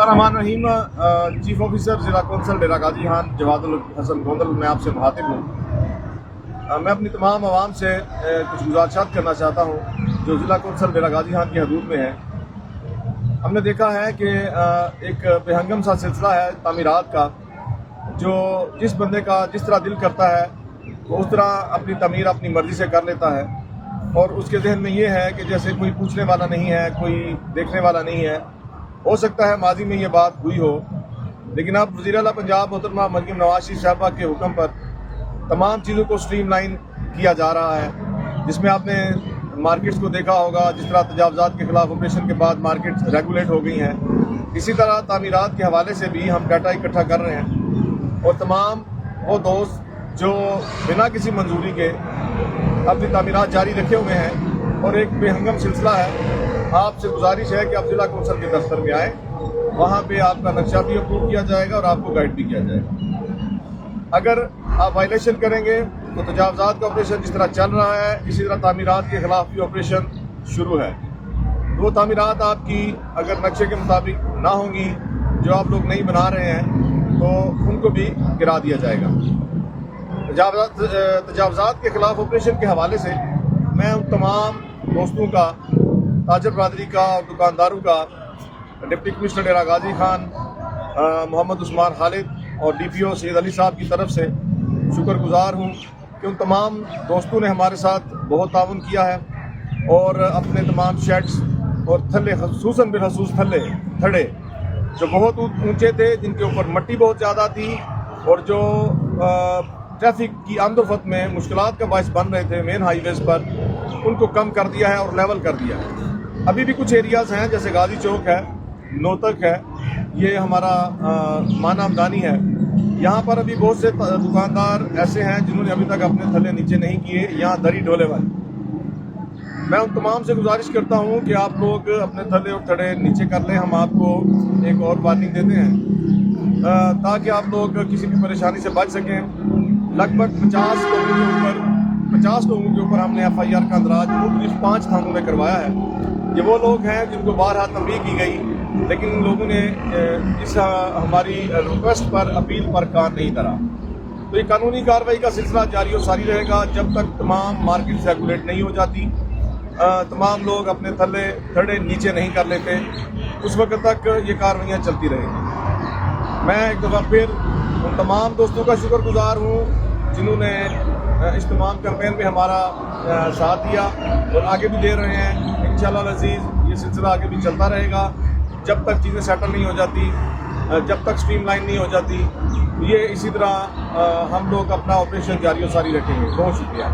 बिस्मिल्लाहिर्रहमानिर्रहीम। Chief officer ज़िला council डेरा गाजी खान जवादुल हसन गोंदल मैं आपसे मुखातिब हूँ। मैं अपनी तमाम आवाम से कुछ गुजारिशात करना चाहता हूँ जो ज़िला कौंसल डेरा गाजी खान की हदूद में है। हमने देखा है कि एक बेहंगम सा सिलसिला है तामीरात का, जो जिस बंदे का जिस तरह दिल करता है वो उस तरह अपनी तमीर अपनी मर्ज़ी से कर लेता है, और उसके जहन में ये है कि जैसे कोई पूछने वाला नहीं है, कोई देखने वाला नहीं है। हो सकता है माजी में ये बात हुई हो, लेकिन अब वज़ीर आला पंजाब मोहतरमा मरियम नवाज शरीफ साहबा के हुक्म पर तमाम चीज़ों को स्ट्रीमलाइन किया जा रहा है, जिसमें आपने मार्केट्स को देखा होगा। जिस तरह तजावज़ात के ख़िलाफ़ ऑपरेशन के बाद मार्केट्स रेगुलेट हो गई हैं, इसी तरह तामीरात के हवाले से भी हम डाटा इकट्ठा कर रहे हैं, और तमाम वो दोस्त जो बिना किसी मंजूरी के अपनी तामीरात जारी रखे हुए हैं, और एक बेहंगम सिलसिला है। आपसे गुजारिश है कि आप ज़िला कौंसल के दफ्तर में आएँ, वहाँ पे आपका नक्शा भी अप्रूव किया जाएगा और आपको गाइड भी किया जाएगा। अगर आप वायलेशन करेंगे तो तजावज़ात का ऑपरेशन जिस तरह चल रहा है, इसी तरह तामीरात के ख़िलाफ़ भी ऑपरेशन शुरू है। वो तामीरात आपकी अगर नक्शे के मुताबिक ना होंगी, जो आप लोग नहीं बना रहे हैं, तो उनको भी गिरा दिया जाएगा। तजावज़ात के ख़िलाफ़ ऑपरेशन के हवाले से मैं उन तमाम दोस्तों का, ताजर बरादरी का और दुकानदारों का डिप्टी कमिश्नर डेरा गाजी खान मोहम्मद उस्मान खालिद और DPO सैयद अली साहब की तरफ से शुक्रगुजार हूँ कि उन तमाम दोस्तों ने हमारे साथ बहुत ताउन किया है, और अपने तमाम शेड्स और थल्ले, खसूसन बिलखसूस थड़े जो बहुत ऊंचे थे, जिनके ऊपर मट्टी बहुत ज़्यादा थी और जो ट्रैफिक की आमदोरफ्त में मुश्किलात का बायस बन रहे थे मेन हाईवेज़ पर, उनको कम कर दिया है और लेवल कर दिया है। अभी भी कुछ एरियाज़ हैं जैसे गाजी चौक है, नोतक है, ये हमारा माना हमदानी है, यहाँ पर अभी बहुत से दुकानदार ऐसे हैं जिन्होंने अभी तक अपने थल्ले नीचे नहीं किए, यहाँ दरी डोले वाले। मैं उन तमाम से गुजारिश करता हूँ कि आप लोग अपने थल्ले और थड़े नीचे कर लें। हम आपको एक और वार्निंग देते हैं ताकि आप लोग किसी भी परेशानी से बच सकें। लगभग 50 लोगों के ऊपर हमने FIR का अंदराज मुख्तलिफ 5 थानों में करवाया है। ये वो लोग हैं जिनको बारहा तंबीह की गई, लेकिन उन लोगों ने इस हमारी रिक्वेस्ट पर, अपील पर कान नहीं धरा। तो ये कानूनी कार्रवाई का सिलसिला जारी और सारी रहेगा जब तक तमाम मार्केट्स रेगुलेट नहीं हो जाती, तमाम लोग अपने थड़े नीचे नहीं कर लेते, उस वक्त तक ये कार्रवाइयाँ चलती रहेंगी। मैं एक दफ़ा फिर उन तमाम दोस्तों का शुक्रगुजार हूँ जिन्होंने इस तमाम कैंपेन में हमारा साथ दिया और आगे भी दे रहे हैं। इंशाअल्लाह अज़ीज़ ये सिलसिला आगे भी चलता रहेगा जब तक चीज़ें सेटल नहीं हो जाती, जब तक स्ट्रीमलाइन नहीं हो जाती। ये इसी तरह हम लोग अपना ऑपरेशन जारी और सारी रखेंगे। बहुत शुक्रिया।